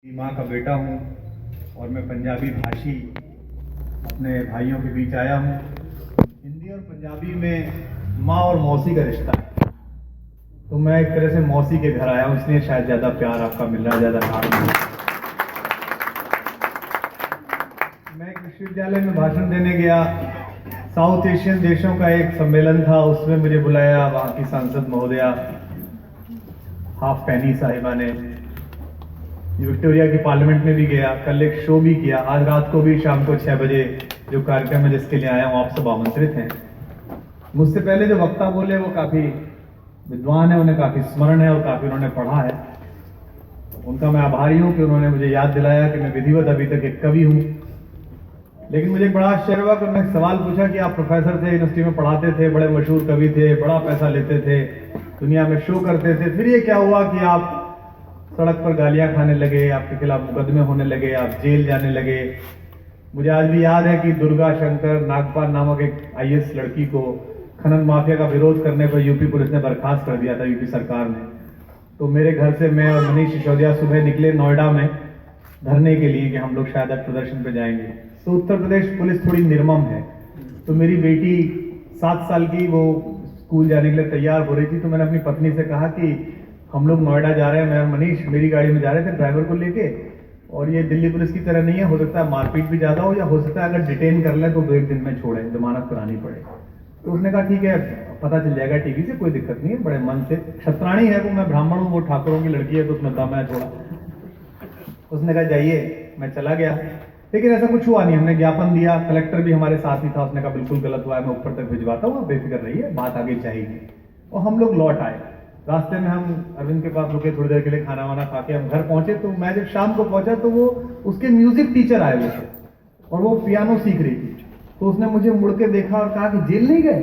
माँ का बेटा हूँ और मैं पंजाबी भाषी अपने भाइयों के बीच आया हूँ। हिंदी और पंजाबी में माँ और मौसी का रिश्ता है, तो मैं एक तरह से मौसी के घर आया हूँ, इसलिए शायद ज़्यादा प्यार आपका मिल रहा है, ज़्यादा प्यार मिल रहा है। मैं एक विश्वविद्यालय में भाषण देने गया, साउथ एशियन देशों का एक सम्मेलन था, उसमें मुझे बुलाया वहाँ की सांसद महोदया हाफ पैनी साहिबा ने। विक्टोरिया की पार्लियामेंट में भी गया, कल एक शो भी किया, आज रात को भी शाम को 6 बजे जो कार्यक्रम है जिसके लिए आया हूँ, आप सब आमंत्रित हैं। मुझसे पहले जो वक्ता बोले वो काफी विद्वान है, उन्हें काफी स्मरण है और काफी उन्होंने पढ़ा है। उनका मैं आभारी हूँ कि उन्होंने मुझे याद दिलाया कि मैं विधिवत अभी तक एक कवि हूँ। लेकिन मुझे बड़ा आश्चर्य हुआ कि उन्होंने सवाल पूछा कि आप प्रोफेसर थे, यूनिवर्सिटी में पढ़ाते थे, बड़े मशहूर कवि थे, बड़ा पैसा लेते थे, दुनिया में शो करते थे, फिर ये क्या हुआ कि आप सड़क पर गालियां खाने लगे, आपके खिलाफ मुकदमे होने लगे, आप जेल जाने लगे। मुझे आज भी याद है कि दुर्गा शंकर नागपाल नामक एक IAS लड़की को खनन माफिया का विरोध करने पर यूपी पुलिस ने बर्खास्त कर दिया था, यूपी सरकार ने। तो मेरे घर से मैं और मनीष सिसोदिया सुबह निकले नोएडा में धरने के लिए कि हम लोग शायद अब प्रदर्शन पे जाएंगे। तो उत्तर प्रदेश पुलिस थोड़ी निर्मम है, तो मेरी बेटी 7 साल की, वो स्कूल जाने के लिए तैयार हो रही थी, तो मैंने अपनी पत्नी से कहा कि हम लोग नोएडा जा रहे हैं, मैं और मनीष मेरी गाड़ी में जा रहे थे ड्राइवर को लेके, और ये दिल्ली पुलिस की तरह नहीं है, हो सकता है मारपीट भी ज्यादा हो, या हो सकता है अगर डिटेन कर लें तो 2-1 दिन में छोड़े, जमानत करानी पड़े। तो उसने कहा ठीक है, पता चल जाएगा टीवी से, कोई दिक्कत नहीं है, बड़े मन से। क्षत्राणी है वो, मैं ब्राह्मण हूँ, वो ठाकुरों की लड़की है, तो उसमें दम है थोड़ा। उसने कहा जाइए, मैं चला गया, लेकिन ऐसा कुछ हुआ नहीं। हमने ज्ञापन दिया, कलेक्टर भी हमारे साथ ही था, उसने कहा बिल्कुल गलत हुआ है, मैं ऊपर तक भिजवाता हूँ, बेफिक्र रहिए, बात आगे जाएगी। और हम लोग लौट आए। रास्ते में हम अरविंद के पास रुके, थोड़ी देर के लिए खाना वाना खा के हम घर पहुंचे। तो मैं जब शाम को पहुंचा तो वो उसके म्यूजिक टीचर आए हुए थे और वो पियानो सीख रही थी। तो उसने मुझे मुड़ के देखा और कहा कि जेल नहीं गए?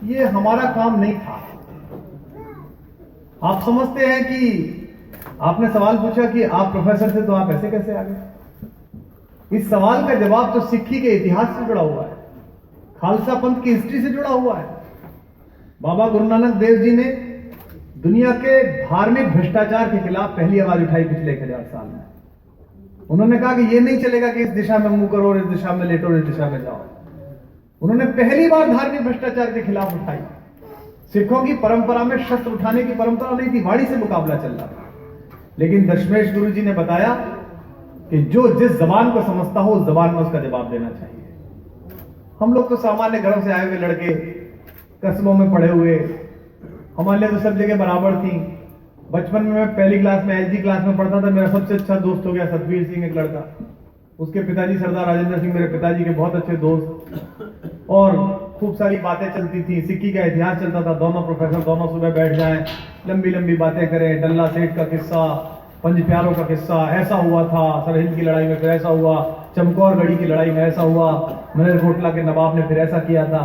ये हमारा काम नहीं था। आप समझते हैं कि आपने सवाल पूछा कि आप प्रोफेसर थे तो आप ऐसे कैसे आ गए? इस सवाल का जवाब तो सिक्खी के इतिहास से जुड़ा हुआ है, खालसा पंथ की हिस्ट्री से जुड़ा हुआ है। बाबा गुरु नानक देव जी ने दुनिया के धार्मिक भ्रष्टाचार के खिलाफ पहली आवाज उठाई पिछले 1000 साल में। उन्होंने कहा कि यह नहीं चलेगा कि इस दिशा में मुंह करो, इस दिशा में लेटो, इस दिशा में जाओ। उन्होंने पहली बार धार्मिक भ्रष्टाचार के खिलाफ उठाई। सिखों की परंपरा में शस्त्र उठाने की परंपरा नहीं थी, वाणी से मुकाबला चल रहा था। लेकिन दशमेश गुरु जी ने बताया कि जो जिस जबान को समझता हो उस जबान में उसका जवाब देना चाहिए। हम लोग तो सामान्य घरों से आए हुए लड़के, कस्बों में पढ़े हुए, हमारे लिए तो सब जगह बराबर थी। बचपन में मैं पहली क्लास में LG क्लास में पढ़ता था, मेरा सबसे अच्छा दोस्त हो गया सतबीर सिंह, एक लड़का। उसके पिताजी सरदार राजेंद्र सिंह मेरे पिताजी के बहुत अच्छे दोस्त, और खूब सारी बातें चलती थी, सिक्की का इतिहास चलता था। दोनों प्रोफेसर दोनों सुबह बैठ जाएं, लंबी लंबी बातें करें, डल्ला सेठ का किस्सा, पंज प्यारों का किस्सा, ऐसा हुआ था सरहिंद की लड़ाई में, फिर ऐसा हुआ चमकौरगढ़ी की लड़ाई में, ऐसा हुआ मलेरकोटला के नवाब ने फिर ऐसा किया था।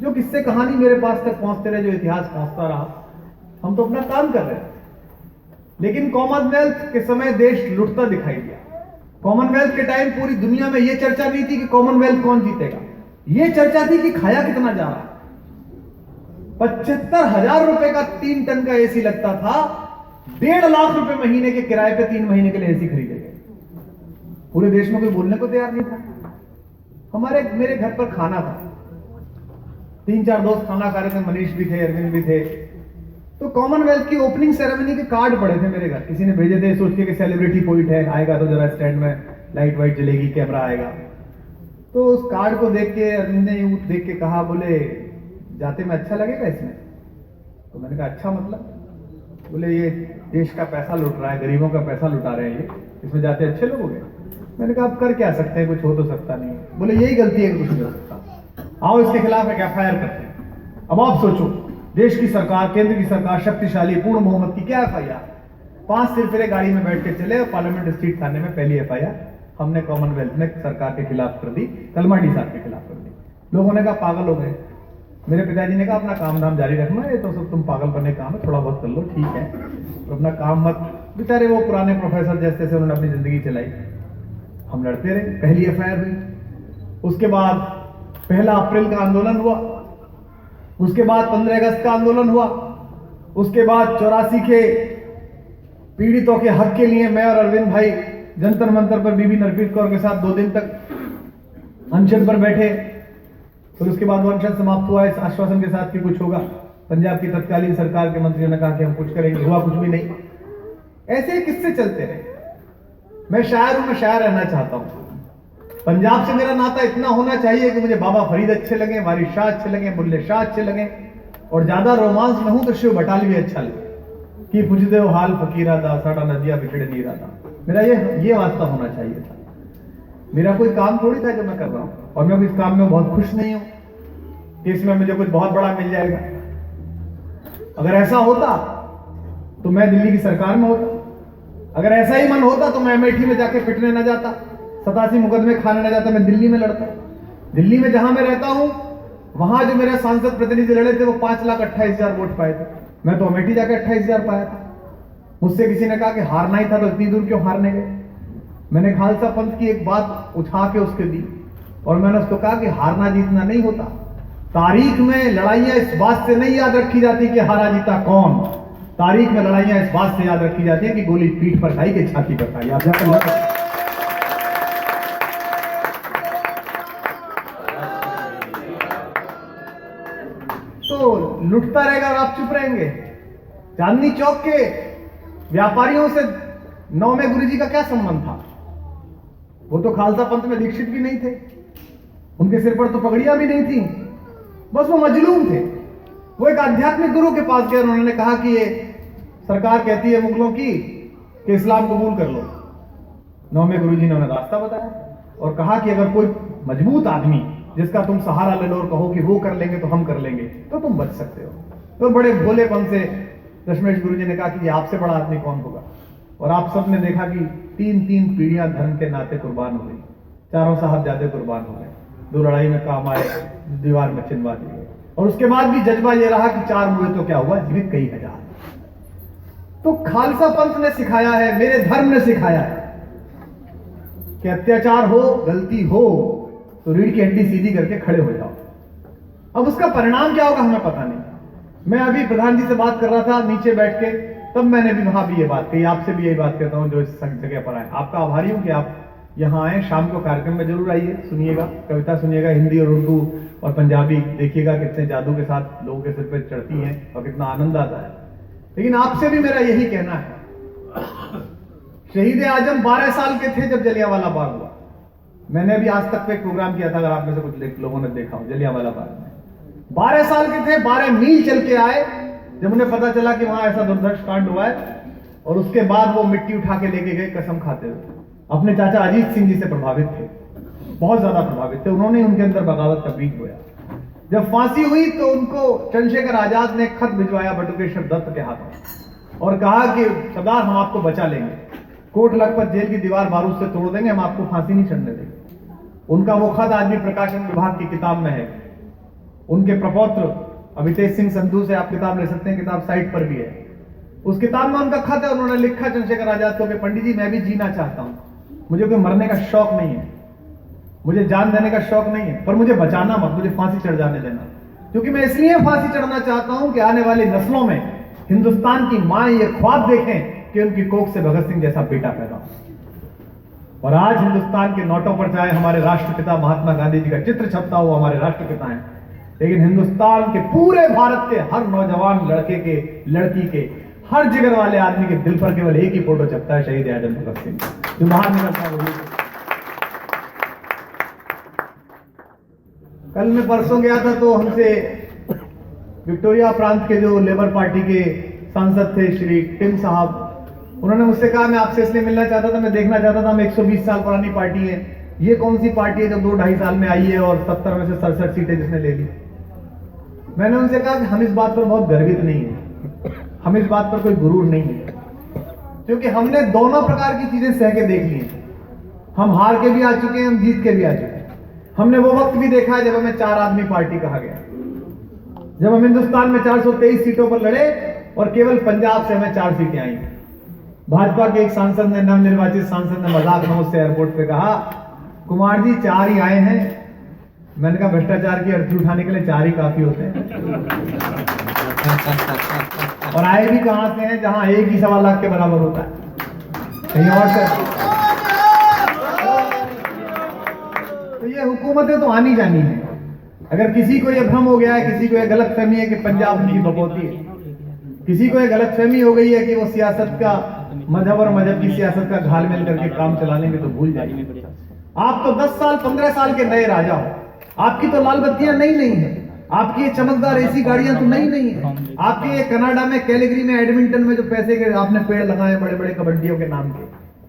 जो किस्से कहानी मेरे पास तक पहुंचते रहे, जो इतिहास पहुंचता रहा। हम तो अपना काम कर रहे थे। लेकिन कॉमनवेल्थ के समय देश लुटता दिखाई दिया। कॉमनवेल्थ के टाइम पूरी दुनिया में यह चर्चा नहीं थी कि कॉमनवेल्थ कौन जीतेगा, यह चर्चा थी कि खाया कितना जा रहा है। 75,000 रुपए का 3 टन का AC लगता था, 1.5 लाख रुपए महीने के किराए पे 3 महीने के लिए AC खरीदे गए। पूरे देश में कोई बोलने को तैयार नहीं था। मेरे घर पर खाना था, 3-4 दोस्त खाना खा रहे थे, मनीष भी थे, अरविंद भी थे। तो कॉमनवेल्थ की ओपनिंग सेरेमनी के कार्ड पड़े थे मेरे घर, किसी ने भेजे थे, सोच के कि सेलिब्रिटी पोइट है, आएगा तो जरा स्टैंड में लाइट वाइट जलेगी, कैमरा आएगा। तो उस कार्ड को देख के अरविंद ने यूं देख के कहा, बोले जाते में अच्छा लगेगा इसमें? तो मैंने कहा अच्छा मतलब? बोले ये देश का पैसा लुट रहा है, गरीबों का पैसा लुटा रहे हैं, ये इसमें जाते अच्छे लोग। मैंने कहा आप कर क्या सकते हैं, कुछ हो तो सकता नहीं। बोले यही गलती है कि कुछ नहीं हो सकता, आओ इसके खिलाफ एक FIR करते हैं। अब आप सोचो, देश की सरकार, केंद्र की सरकार शक्तिशाली, पूर्ण बहुमत की, क्या FIR? 5 सिरफिरे गाड़ी में बैठ के चले और पार्लियामेंट स्ट्रीट थाने में पहली FIR हमने कॉमनवेल्थ में सरकार के खिलाफ कर दी, कलमाडी साहब के खिलाफ कर दी। लोगों ने कहा पागल हो गए। मेरे पिताजी ने कहा अपना काम धाम जारी रखना, ये तो सब तुम पागल बनने काम है, थोड़ा बहुत कर लो, ठीक है, तो अपना काम मत। बेचारे वो पुराने प्रोफेसर जैसे से उन्होंने अपनी जिंदगी चलाई, हम लड़ते रहे। पहली FIR हुई, उसके बाद 1 अप्रैल का आंदोलन हुआ, उसके बाद 15 अगस्त का आंदोलन हुआ, उसके बाद 84 के पीड़ितों के हक के लिए मैं और अरविंद भाई जंतर मंतर पर बीबी नरपीत कौर के साथ 2 दिन तक अनशन पर बैठे। फिर उसके बाद वो अनशन समाप्त हुआ इस आश्वासन के साथ कि कुछ होगा। पंजाब की तत्कालीन सरकार के मंत्रियों ने कहा कि हम कुछ करेंगे, हुआ कुछ भी नहीं। ऐसे ही किस्से चलते रहे। मैं शायर हूं, मैं शायर रहना चाहता हूं। पंजाब से मेरा नाता इतना होना चाहिए कि मुझे बाबा फरीद अच्छे लगे, वारिस शाह अच्छे लगे, बुल्ले शाह अच्छे लगे, और ज्यादा रोमांस में हूं तो शिव बटाल भी अच्छा लगे कि पुछदे हो हाल फकीरा दा साडा नदिया बिछड़े नीरा दा। मेरा ये वास्ता होना चाहिए था। मेरा कोई काम थोड़ी था जो मैं कर रहा हूं, और मैं इस काम में बहुत खुश नहीं हूं कि इसमें मुझे कुछ बहुत बड़ा मिल जाएगा। अगर ऐसा होता तो मैं दिल्ली की सरकार में होता। अगर ऐसा ही मन होता तो मैं अमेठी में जाके पिटने न जाता, 87 मुकदमे खाने न जाता, मैं दिल्ली में लड़ता। दिल्ली में जहां मैं रहता हूं वहां जो मेरे सांसद प्रतिनिधि लड़े थे वो 5,28,000 वोट पाए थे। मैं तो अमेठी जाकर 28,000 पाया था। मुझसे किसी ने कहा कि हारना ही था तो इतनी दूर क्यों हारने गए। मैंने खालसा पंथ की एक बात उठा के उसके दी, और मैंने उसको कहा कि हारना जीतना नहीं होता। तारीख में लड़ाइयां इस बात से नहीं याद रखी जाती कि हारा जीता कौन। तारीख में लड़ाइयां इस बात से याद रखी जाती है कि गोली पीठ पर खाई कि छाती पर खाई। आप जाकर तो लुटता रहेगा और आप चुप रहेंगे। चांदनी चौक के व्यापारियों से नौमे गुरुजी का क्या संबंध था? वो तो खालसा पंथ में दीक्षित भी नहीं थे, उनके सिर पर तो पगड़ियां भी नहीं थी, बस वो मजलूम थे। वो एक आध्यात्मिक गुरु के पास गए, उन्होंने कहा कि ये सरकार कहती है मुगलों की कि इस्लाम कबूल कर लो। नौमे गुरुजी ने उन्हें रास्ता बताया और कहा कि अगर कोई मजबूत आदमी जिसका तुम सहारा ले लो और कहो कि वो कर लेंगे तो हम कर लेंगे तो तुम बच सकते हो। तो बड़े भोलेपन से दशमेश गुरुजी ने कहा कि ये आपसे बड़ा आदमी कौन होगा। और आप सब ने देखा कि 3 पीढ़ियां धर्म के नाते कुर्बान हो गई। 4 साहबजादे कुर्बान हो गए, 2 लड़ाई में काम आए, दीवार में चिनवा दिए, और उसके बाद भी जज्बा ये रहा कि 4 हुए तो क्या हुआ, जीवित कई हजार। तो खालसा पंथ ने सिखाया है, मेरे धर्म ने सिखाया है कि अत्याचार हो, गलती हो तो रीढ़ की हड्डी सीधी करके खड़े हो जाओ। अब उसका परिणाम क्या होगा हमें पता नहीं। मैं अभी प्रधान जी से बात कर रहा था नीचे बैठ के, तब मैंने भी वहां भी ये बात कही, आपसे भी यही बात कहता हूं जो इस जगह पर आए। आपका आभारी हूं कि आप यहाँ आए। शाम को कार्यक्रम में जरूर आइए, सुनिएगा, कविता सुनिएगा, हिंदी और उर्दू और पंजाबी। देखिएगा कितने जादू के साथ लोगों के सिर पर चढ़ती हैं और कितना आनंद आता है। लेकिन आपसे भी मेरा यही कहना है, शहीद आजम 12 साल के थे जब जलियांवाला बाग हुआ। मैंने अभी आज तक पे एक प्रोग्राम किया था, अगर आप में से कुछ लोगों ने देखा हो, जलियांवाला बाग में 12 साल के थे, 12 मील चल के आए जब उन्हें पता चला कि वहां ऐसा दुर्धर्ष कांड हुआ है। और उसके बाद वो मिट्टी उठा के लेके गए कसम खाते हुए। अपने चाचा अजीत सिंह जी से प्रभावित थे, बहुत ज्यादा प्रभावित थे। उन्होंने उनके अंदर बगावत का बीज बोया। जब फांसी हुई तो उनको चंद्रशेखर आजाद ने खत भिजवाया बटुकेश्वर दत्त के हाथों और कहा कि सरदार हम आपको बचा लेंगे, कोट लखपत जेल की दीवार बारूद से तोड़ देंगे, हम आपको फांसी नहीं चढ़ने देंगे। उनका वो खत आज भी प्रकाशन विभाग की किताब में है। उनके प्रपौत्र अभितेज सिंह संधू से आप किताब ले सकते हैं, किताब साइट पर भी है। उस किताब में उनका खत है, उन्होंने लिखा चंद्रशेखर आजाद को कि पंडित जी मैं भी जीना चाहता हूं, मुझे कोई मरने का शौक नहीं है, मुझे जान देने का शौक नहीं है, पर मुझे बचाना मत, मुझे फांसी चढ़ जाने देना। क्योंकि मैं इसलिए फांसी चढ़ना चाहता हूं कि आने वाली नस्लों में हिंदुस्तान की मां ये ख्वाब देखें कि उनकी कोख से भगत सिंह जैसा बेटा पैदा हो। और आज हिंदुस्तान के नोटों पर चाहे हमारे राष्ट्रपिता महात्मा गांधी जी का चित्र छपता हो, हमारे राष्ट्रपिता हैं, लेकिन हिंदुस्तान के पूरे भारत के हर नौजवान लड़के के, लड़की के, हर जिगर वाले आदमी के दिल पर केवल एक ही फोटो छपता है, शहीद आजम भगत सिंह, जो बाहर निकलता है। कल मैं परसों गया था तो हमसे विक्टोरिया प्रांत के जो लेबर पार्टी के सांसद थे श्री टिम साहब, उन्होंने मुझसे कहा मैं आपसे इसलिए मिलना चाहता था, मैं देखना चाहता था, हम 120 साल पुरानी पार्टी है, ये कौन सी पार्टी है जो 2-2.5 साल में आई है और 70 में से 67 सीटें जिसने ले ली। मैंने उनसे कहा कि हम इस बात पर बहुत गर्वित नहीं है, हम इस बात पर कोई गुरूर नहीं है, क्योंकि हमने दोनों प्रकार की चीजें सह के देख ली हैं। हम हार के भी आ चुके हैं, हम जीत के भी आ चुके हैं। हमने वो वक्त भी देखा है जब हमें 4 आदमी पार्टी कहा गया, जब हम हिंदुस्तान में 423 सीटों पर लड़े और केवल पंजाब से हमें 4 सीटें आई। भाजपा के एक सांसद ने, नवनिर्वाचित सांसद ने मजाक में मुझसे एयरपोर्ट पे कहा, कुमार जी 4 ही आए हैं, मैंने कहा भ्रष्टाचार की अर्थी उठाने के लिए 4 ही काफी होते हैं। और आए भी कहां से हैं जहां 1 ही 1.25 लाख के बराबर होता है, कहीं और से। तो ये हुकूमतें तो आनी जानी है। अगर किसी को ये भ्रम हो गया है, किसी को ये गलतफहमी है कि पंजाब उनकी बकौती है, किसी को ये गलतफहमी हो गई है कि वो सियासत का, मजहब और मजहब की सियासत का घालमेल करके काम चलाने में, तो भूल जाइए। आप तो 10 साल 15 साल के नए राजा हो। आपकी तो लाल बत्तियां नई है, आपकी ये चमकदार ऐसी गाड़ियां तो नई है। आपके ये कनाडा में, कैलिगरी में, एडमिंटन में जो पैसे के आपने पेड़ लगाए बड़े बड़े कबड्डियों के नाम के,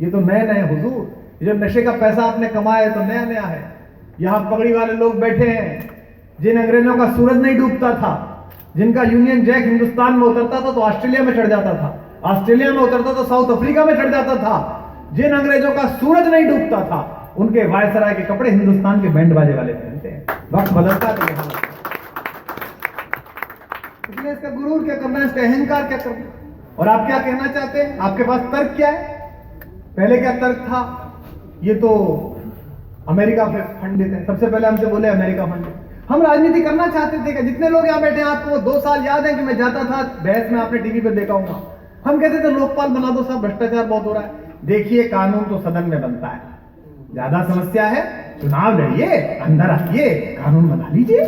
ये तो नए हुजूर। ये जो नशे का पैसा आपने कमाया है तो नया है। यहां पगड़ी वाले लोग बैठे हैं, जिन अंग्रेजों का सूरज नहीं डूबता था, जिनका यूनियन जैक हिंदुस्तान में उतरता था तो ऑस्ट्रेलिया में चढ़ जाता था, ऑस्ट्रेलिया में उतरता तो साउथ अफ्रीका में चढ़ जाता था। जिन अंग्रेजों का सूरज नहीं डूबता था, उनके वायसराय के कपड़े हिंदुस्तान के बैंड बाजे वाले पहनते हैं। वक्त बदलता है, इसलिए इसका गुरूर क्या करना है, इसका अहंकार क्या करना। और आप क्या कहना चाहते हैं? आपके पास तर्क क्या है? पहले क्या तर्क था? ये तो अमेरिका फंड देते हैं। सबसे पहले हमसे बोले अमेरिका फंड। हम राजनीति करना चाहते थे कि जितने लोग यहाँ बैठे हैं, आपको 2 साल याद है कि मैं जाता था बहस में, आपने टीवी पे देखा होगा, हम कहते थे लोकपाल बना दो साहब, भ्रष्टाचार बहुत हो रहा है। देखिए कानून तो सदन में बनता है, ज्यादा समस्या है चुनाव लड़िए, अंदर आइए, कानून बना लीजिए।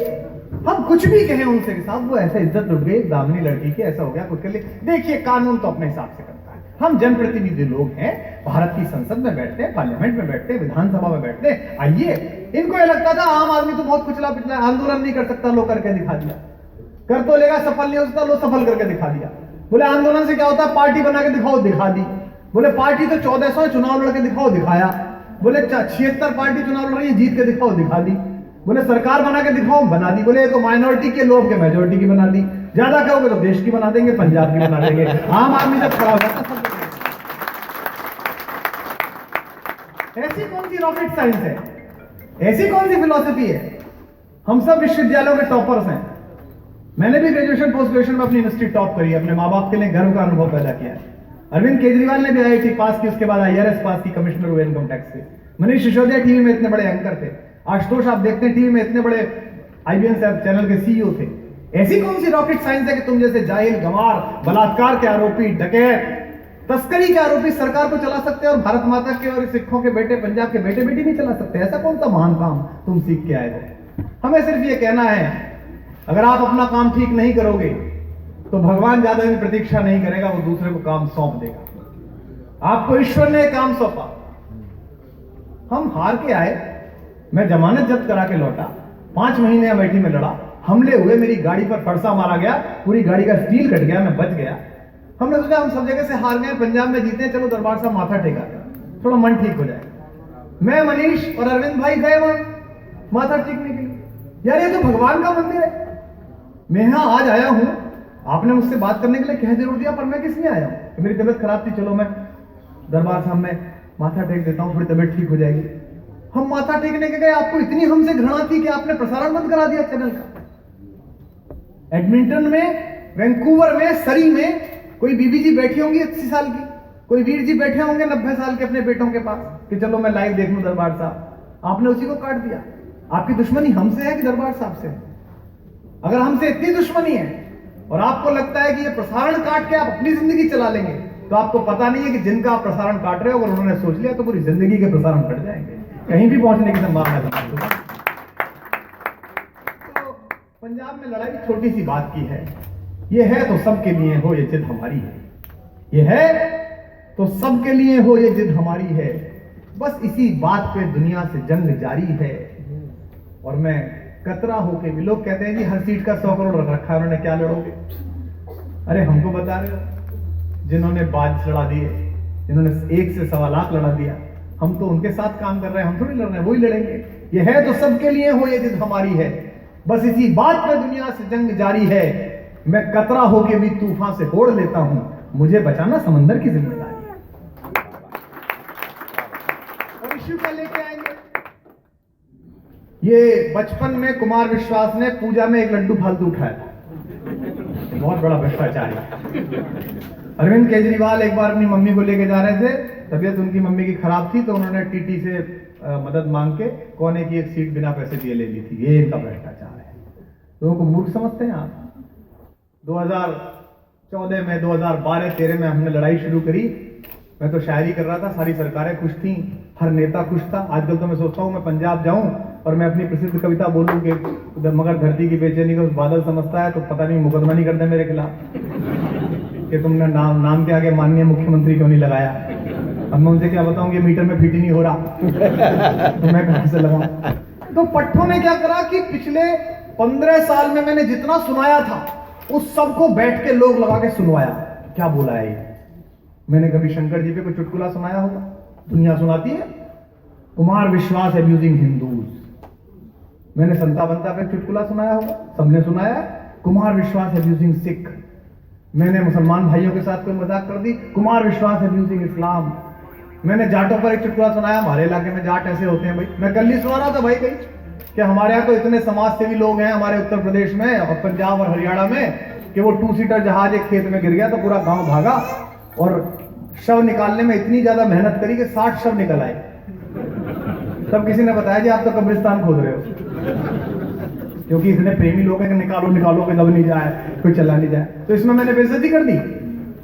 हम कुछ भी कहें उनसे कि साहब वो ऐसे इज्जत लुट गई दामिनी लड़की की, ऐसा हो गया कुछ कर ले, देखिए कानून तो अपने हिसाब से करता है। हम जनप्रतिनिधि लोग हैं, भारत की संसद में बैठते हैं, पार्लियामेंट में बैठते हैं, विधानसभा में बैठते हैं। आइए, इनको ये लगता था आम आदमी तो बहुत कुचला पिछला, आंदोलन नहीं कर सकता, लो करके दिखा दिया। कर तो लेगा, सफल नहीं हो सकता, लो सफल करके दिखा दिया। बोले आंदोलन से क्या होता है, पार्टी बना के दिखाओ, दिखा दी। बोले पार्टी तो 1400 चुनाव लड़के दिखाओ, दिखाया। बोले 76 पार्टी चुनाव लड़ रही है, जीत के दिखाओ, दिखा दी। बोले सरकार बना के दिखाओ, बना दी। बोले तो माइनॉरिटी के लोग के मेजोरिटी की बना दी, ज्यादा कहोगे तो देश की बना देंगे, पंजाब की बना देंगे। आम आदमी जब खड़ा होगा तो सब ऐसी कौन सी रॉकेट साइंस है, ऐसी कौन सी फिलॉसफी है? हम सब विश्वविद्यालयों के टॉपर्स हैं। मैंने भी ग्रेजुएशन पोस्ट ग्रेजुएशन में अपनी यूनिवर्सिटी टॉप करी, अपने माँ बाप के लिए गर्व का अनुभव पैदा किया है। अरविंद केजरीवाल ने भी IIT पास की, उसके बाद IRS पास की, कमिश्नर हुए इनकम टैक्स के। मनीष सिसोदिया टीवी में इतने बड़े एंकर थे। आशुतोष आप देखते हैं टीवी में इतने बड़े IBN चैनल के CEO थे। ऐसी कौन सी रॉकेट साइंस है कि तुम जैसे जाहिल, गंवार, बलात्कार के आरोपी, डकैत, तस्करी के आरोपी सरकार को चला सकते हैं और भारत माता के और सिखों के बेटे, पंजाब के बेटे बेटी नहीं चला सकते? ऐसा कौन सा महान काम तुम सीख के आए हो? हमें सिर्फ ये कहना है, अगर आप अपना काम ठीक नहीं करोगे तो भगवान ज्यादा दिन प्रतीक्षा नहीं करेगा, वो दूसरे को काम सौंप देगा। आपको ईश्वर ने काम सौंपा, हम हार के आए, मैं जमानत जब्त करा के लौटा, 5 महीने अमेठी में लड़ा, हमले हुए, मेरी गाड़ी पर फरसा मारा गया, पूरी गाड़ी का स्टील कट गया, मैं बच गया। हमने सोचा हम सब जगह से हार गए, पंजाब में जीते, चलो दरबार साहब माथा टेका, थोड़ा मन ठीक हो जाए। मैं, मनीष और अरविंद भाई गए वहां माथा टेकने के लिए। यार ये तो भगवान का मंदिर है, मैं यहां आज आया हूं, आपने मुझसे बात करने के लिए कह जरूर दिया, पर मैं किस लिए आया हूं? मेरी तबीयत खराब थी, चलो मैं दरबार साहब में माथा टेक देता हूं, थोड़ी तबीयत ठीक हो जाएगी। हम माथा टेकने के गए, आपको इतनी हमसे घृणा थी कि आपने प्रसारण बंद करा दिया चैनल का। एडमिंटन में, वैंकूवर में, सरी में कोई बीबी जी बैठी होंगी 80 साल की, कोई वीर जी बैठे होंगे 90 साल के अपने बेटों के पास कि चलो मैं लाइव देख लूं दरबार साहब। आपने उसी को काट दिया। आपकी दुश्मनी हमसे है कि दरबार साहब से? अगर हमसे इतनी दुश्मनी है और आपको लगता है कि ये प्रसारण काट के आप अपनी जिंदगी चला लेंगे, तो आपको पता नहीं है कि जिनका आप प्रसारण काट रहे हो, अगर उन्होंने सोच लिया तो पूरी जिंदगी के प्रसारण कट जाएंगे, कहीं भी पहुंचने की संभावना नहीं। तो पंजाब में लड़ाई छोटी सी बात की है, ये है तो सबके लिए हो, ये जिद हमारी है। ये है तो सबके लिए हो, ये जिद हमारी है। बस इसी बात पे दुनिया से जंग जारी है। और मैं कतरा होके भी, लोग कहते हैं कि हर सीट का 100 करोड़ रखा है, उन्होंने क्या लड़ोगे? अरे हमको बता रहे हो, जिन्होंने बाज लड़ा दिए, जिन्होंने 1 से 1.25 लाख लड़ा दिया, हम तो उनके साथ काम कर रहे हैं, हम थोड़ी लड़ रहे हैं, वही लड़ेंगे। ये है तो सबके लिए हो, ये जिद हमारी है। बस इसी बात पे दुनिया से जंग जारी है। मैं कतरा होके भी तूफान से होड़ लेता हूं, मुझे बचाना समंदर की जिम्मेदारी है। और इश्यू क्या लेके आएंगे? ये बचपन में कुमार विश्वास ने पूजा में एक लड्डू फालतू उठाया था, बहुत बड़ा भ्रष्टाचार है। अरविंद केजरीवाल एक बार अपनी मम्मी को लेके जा रहे थे, तबीयत उनकी मम्मी की खराब थी, तो उन्होंने टीटी से मदद मांग के कोने की एक सीट बिना पैसे दिए ले ली थी। ये इनका भ्रष्टाचार है। लोगों को मूर्ख समझते हैं आप। 2014 में 2012-13 में हमने लड़ाई शुरू करी। मैं तो शायरी कर रहा था, सारी सरकारें खुश थी, हर नेता खुश था। आजकल तो मैं सोचता हूँ मैं पंजाब जाऊं और मैं अपनी प्रसिद्ध कविता बोलूं कि मगर धरती की बेचैनी को बादल समझता है, तो पता नहीं मुकदमा नहीं करते मेरे खिलाफ कि तुमने नाम के आगे माननीय मुख्यमंत्री क्यों नहीं लगाया। अब मैं उनसे क्या बताऊं कि मीटर में फिट ही नहीं हो रहा तो मैं कहां से लगाऊं। तो पट्टों ने क्या करा कि पिछले 15 साल में मैंने जितना सुनाया था उस सबको बैठ के लोग लगा के सुनवाया। क्या बोला है ये? मैंने कभी शंकर जी पे कोई चुटकुला सुनाया होगा? दुनिया सुनाती है। कुमार विश्वास एब्यूजिंग हिंदूज। मैंने संता बंता पे चुटकुला सुनाया होगा? सबने सुनाया। कुमार विश्वास एब्यूजिंग सिख। मैंने मुसलमान भाइयों के साथ कोई मजाक कर दी। कुमार विश्वास एब्यूजिंग इस्लाम। मैंने जाटों पर एक चुटकुला सुनाया, हमारे इलाके में जाट ऐसे होते हैं भाई। मैं कल ही सुना रहा था भाई कहीं कि हमारे यहाँ तो इतने समाज सेवी लोग हैं हमारे उत्तर प्रदेश में और पंजाब और हरियाणा में कि वो 2 सीटर जहाज एक खेत में गिर गया तो पूरा गांव भागा और शव निकालने में इतनी ज्यादा मेहनत करी कि 60 शव निकल आए। तब किसी ने बताया जी आप तो कब्रिस्तान खोद रहे हो, क्योंकि इतने प्रेमी लोग हैं कि निकालो निकालो कि दब नहीं जाए, कोई चला नहीं जाए। तो इसमें मैंने बेइज्जती कर दी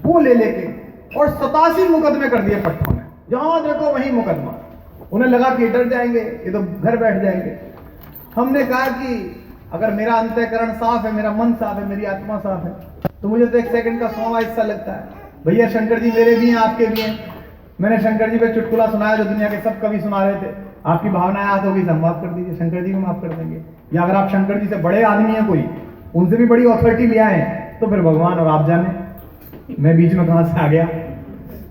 वो ले लेके, और 87 मुकदमे कर दिए पट्टों ने। जहां देखो वहीं मुकदमा। उन्हें लगा कि डर जाएंगे, ये तो घर बैठ जाएंगे। हमने कहा कि अगर मेरा अंतःकरण साफ है, मेरा मन साफ है, मेरी आत्मा साफ है, तो मुझे तो 1 सेकंड का 100वां हिस्सा लगता है। भैया शंकर जी मेरे भी हैं, आपके भी हैं। मैंने शंकर जी पे चुटकुला सुनाया जो दुनिया के सब कवि सुना रहे थे। आपकी भावनाएं याद होगी तो माफ कर दीजिए, शंकर जी को माफ कर देंगे। या अगर आप शंकर जी से बड़े आदमी हैं कोई, उनसे भी बड़ी अथॉरिटी लिया है, तो फिर भगवान और आप जाने मैं बीच में कहां से आ गया।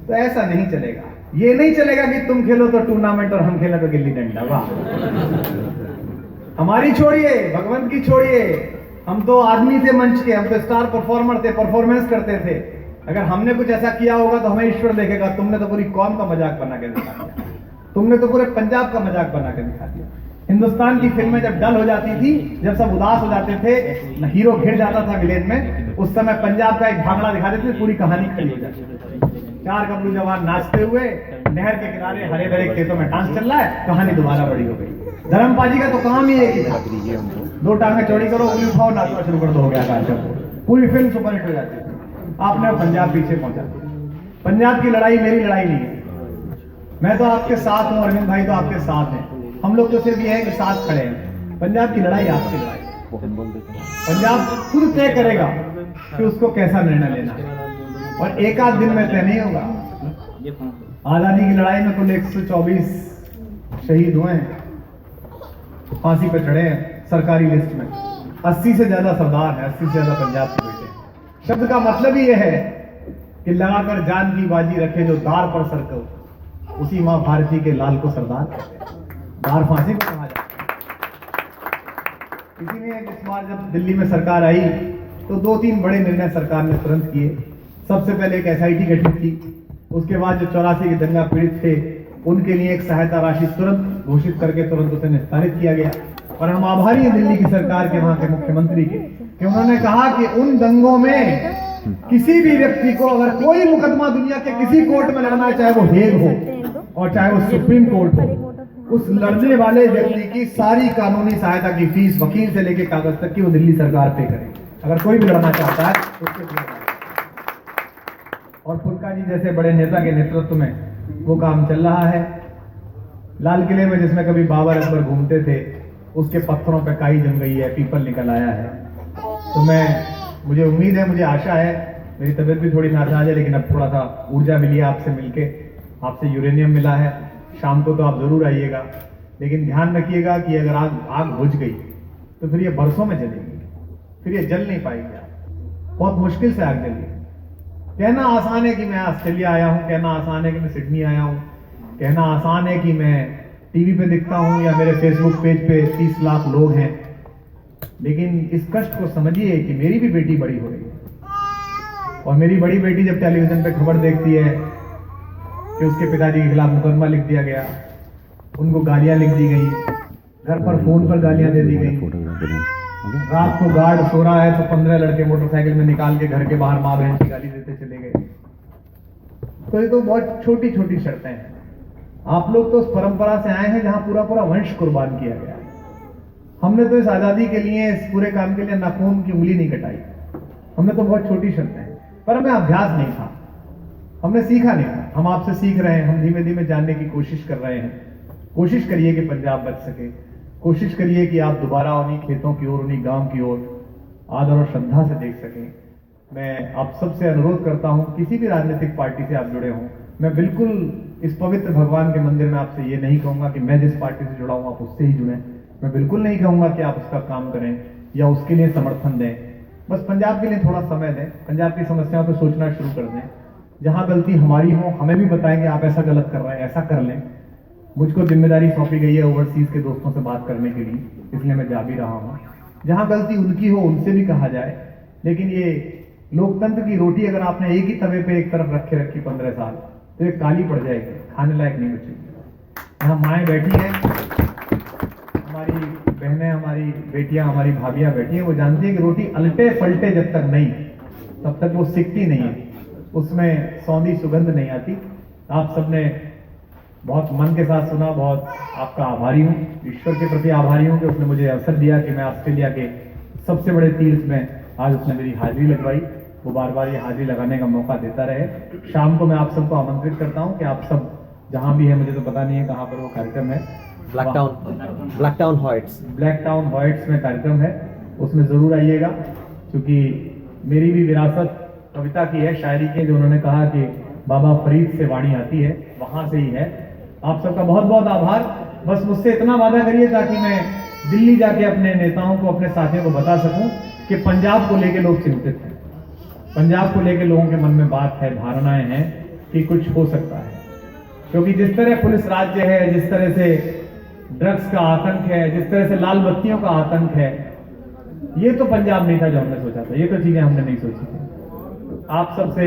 तो ऐसा नहीं चलेगा। ये नहीं चलेगा कि तुम खेलो तो टूर्नामेंट और हम खेलो तो गिल्ली डंडा। वाह, हमारी छोड़िए, भगवंत की छोड़िए। हम तो आदमी थे मंच के, हम तो स्टार परफॉर्मर थे, परफॉर्मेंस करते थे। अगर हमने कुछ ऐसा किया होगा तो हमें ईश्वर देखेगा। तुमने तो पूरी कौम का मजाक बना के दिखा दिया, तुमने तो पूरे पंजाब का मजाक बना के दिखा दिया। हिंदुस्तान की फिल्में जब डल हो जाती थी, जब सब उदास हो जाते थे, हीरो घिर जाता था विलेन में, उस समय पंजाब का एक भांगड़ा दिखा देते थे, पूरी कहानी खड़ी हो जाती थी। 4 गबरू जवान नाचते हुए नहर के किनारे हरे भरे खेतों में डांस चल रहा है, कहानी दोबारा बड़ी हो गई। धर्मपाजी का तो काम ही एक ही था, 2 टांगें चौड़ी करो, उंगली उठाओ, नाचना शुरू कर दो, हो गया कार्यक्रम। पूरी फिल्म सुपरहिट हो जाती थी। आपने पंजाब पीछे पहुंचा दिया। पंजाब की लड़ाई मेरी लड़ाई नहीं है। मैं तो आपके साथ हूं, अरविंद भाई तो आपके साथ हैं, हम लोग तो सिर्फ ये है कि साथ खड़े हैं। पंजाब की लड़ाई आपकी लड़ाई। पंजाब खुद तय करेगा कि उसको कैसा निर्णय लेना है, और एक आध दिन में तय नहीं होगा। आजादी की लड़ाई में कुल 124 शहीद हुए हैं, फांसी पे चढ़े हैं सरकारी लिस्ट में। 80 से ज्यादा सरदार है, 80 से ज्यादा पंजाब के बेटे। शब्द का मतलब ही यह है कि लगाकर जान की बाजी रखे जो दार पर सर को, उसी मां भारती के लाल को सरदार कहते हैं। दार फांसी को कहा जाता है। इसीलिए इस बार जब दिल्ली में सरकार आई तो 2-3 बड़े निर्णय सरकार ने तुरंत किए। सबसे पहले एक SIT गठित की, उसके बाद जो 84 के दंगा पीड़ित थे उनके लिए एक सहायता राशि तुरंत घोषित करके तुरंत उसे निस्तारित किया गया। और हम आभारी हैं दिल्ली की सरकार के, वहां के मुख्यमंत्री के, कि उन्होंने कहा कि उन दंगों में किसी भी व्यक्ति को अगर कोई मुकदमा दुनिया के किसी कोर्ट में लड़ना है, चाहे वो हेग हो और चाहे वो सुप्रीम कोर्ट हो, उस लड़ने वाले व्यक्ति की सारी कानूनी सहायता की फीस, वकील से लेकर कागज तक की, वो दिल्ली सरकार पे करे। अगर कोई भी लड़ना चाहता है उसके। और फुल्का जी जैसे बड़े नेता के नेतृत्व में वो काम चल रहा है। लाल किले में जिसमें कभी बाबर अकबर घूमते थे, उसके पत्थरों पे काई जम गई है, पीपल निकल आया है। तो मुझे उम्मीद है, मुझे आशा है, मेरी तबीयत भी थोड़ी नासाज है, लेकिन अब थोड़ा सा ऊर्जा मिली है आपसे मिलके, आपसे यूरेनियम मिला है। शाम को तो आप जरूर आइएगा, लेकिन ध्यान रखिएगा कि अगर आग बुझ गई तो फिर ये बरसों में जलेगी, फिर ये जल नहीं पाएगी। बहुत मुश्किल से आग जली। कहना आसान है कि मैं ऑस्ट्रेलिया आया हूं, कहना आसान है कि मैं सिडनी आया हूं, कहना आसान है कि मैं टीवी पे दिखता हूं या मेरे फेसबुक पेज पे 30 लाख लोग हैं, लेकिन इस कष्ट को समझिए कि मेरी भी बेटी बड़ी हो रही है। और मेरी बड़ी बेटी जब टेलीविजन पे खबर देखती है कि उसके पिताजी के खिलाफ मुकदमा लिख दिया गया, उनको गालियां लिख दी गई, घर पर फोन पर गालियां दे दी गई, रात को गार्ड सो रहा है तो 15 लड़के मोटरसाइकिल में निकाल के घर के बाहर माँ बहन की गाली देते चले गए। तो ये तो बहुत छोटी छोटी शर्तें हैं, आप लोग तो उस परंपरा से आए हैं जहां पूरा पूरा वंश कुर्बान किया गया है। हमने तो इस आजादी के लिए, इस पूरे काम के लिए नाखून की उंगली नहीं कटाई। हमने तो बहुत छोटी शर्तें हैं, पर हमें अभ्यास नहीं था, हमने सीखा नहीं था। हम आपसे सीख रहे हैं, हम धीमे धीमे जानने की कोशिश कर रहे हैं। कोशिश करिए कि पंजाब बच सके, कोशिश करिए कि आप दोबारा उन्हीं खेतों की ओर, उन्हीं गांव की ओर आदर और श्रद्धा से देख सकें। मैं आप सबसे अनुरोध करता हूं, किसी भी राजनीतिक पार्टी से आप जुड़े हों, मैं बिल्कुल इस पवित्र भगवान के मंदिर में आपसे ये नहीं कहूंगा कि मैं जिस पार्टी से जुड़ा हूं आप उससे ही जुड़ें। मैं बिल्कुल नहीं कहूंगा कि आप उसका काम करें या उसके लिए समर्थन दें। बस पंजाब के लिए थोड़ा समय दें, पंजाब की समस्याओं पर सोचना शुरू कर दें। जहां गलती हमारी हो हमें भी बताएंगे, आप ऐसा गलत कर रहे हैं, ऐसा कर लें। मुझको जिम्मेदारी सौंपी गई है ओवरसीज के दोस्तों से बात करने के लिए, इसलिए मैं जा भी रहा हूं। जहां गलती उनकी हो उनसे भी कहा जाए, लेकिन ये लोकतंत्र की रोटी अगर आपने एक ही तवे पे एक तरफ रखी 15 साल, तो ये काली पड़ जाएगी, खाने लायक नहीं बचेगी। यहाँ माएँ बैठी हैं, हमारी बहनें, हमारी बेटियां, हमारी भाभियां बैठी हैं, वो जानती है कि रोटी अलटे पलटे जब तक नहीं, तब तक वो सिकती नहीं है, उसमें सौंधी सुगंध नहीं आती। आप सबने बहुत मन के साथ सुना, बहुत आपका आभारी हूँ, ईश्वर के प्रति आभारी हूँ कि उसने मुझे अवसर दिया कि मैं ऑस्ट्रेलिया के सबसे बड़े तीर्थ में आज उसने मेरी हाजिरी लगवाई। वो बार बार ये हाजिरी लगाने का मौका देता रहे। शाम को मैं आप सबको आमंत्रित करता हूँ कि आप सब जहाँ भी है, मुझे तो पता नहीं है कहाँ पर वो कार्यक्रम है, ब्लैक टाउन हॉइट्स में कार्यक्रम है, उसमें जरूर आइएगा। क्योंकि मेरी भी विरासत कविता की है, शायरी की, जो उन्होंने कहा कि बाबा फरीद से वाणी आती है, वहां से ही है। आप सबका बहुत बहुत आभार। बस मुझसे इतना वादा करिए ताकि मैं दिल्ली जाके अपने नेताओं को, अपने साथियों को बता सकूं कि पंजाब को लेके लोग चिंतित हैं, पंजाब को लेके लोगों के मन में बात है, धारणाएं हैं कि कुछ हो सकता है। क्योंकि जिस तरह पुलिस राज्य है, जिस तरह से ड्रग्स का आतंक है, जिस तरह से लाल बत्तियों का आतंक है, ये तो पंजाब नहीं था जो हमने सोचा था, ये तो चीजें हमने नहीं सोची थी। आप सबसे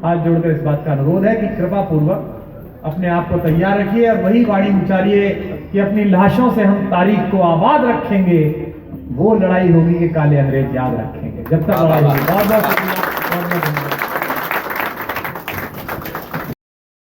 हाथ जोड़कर इस बात का अनुरोध है कि कृपा पूर्वक अपने आप को तैयार रखिए और वही वाणी उच्चारिए कि अपनी लाशों से हम तारीख को आबाद रखेंगे। वो लड़ाई होगी कि काले अंग्रेज याद रखेंगे। जब तक लड़ाई होगी। बहुत बहुत शुक्रिया।